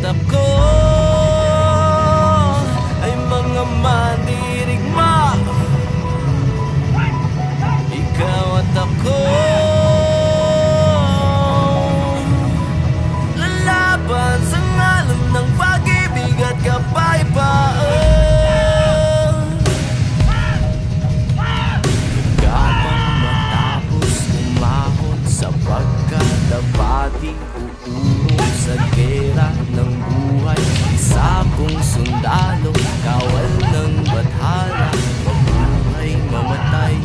ako ay mga mandirigma. Ikaw at ako lalaban sa ngalan ng pag-ibig at kapayapaan. Gabang matapos umahon sa pagkadabati, uurong sa gera ng buhay. Isa kong sundalo, kawal ng bathala, mabuhay, mamatay.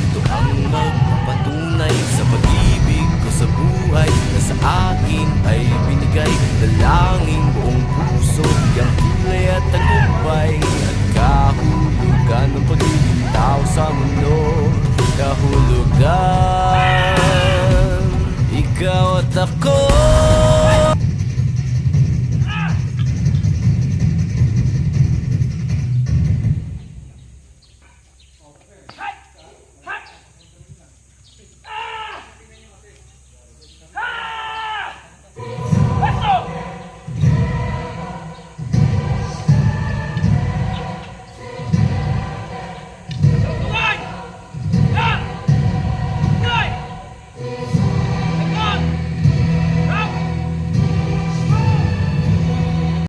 Ito ang magpapatunay sa pag-ibig ko sa buhay na sa akin ay binigay. Dalangin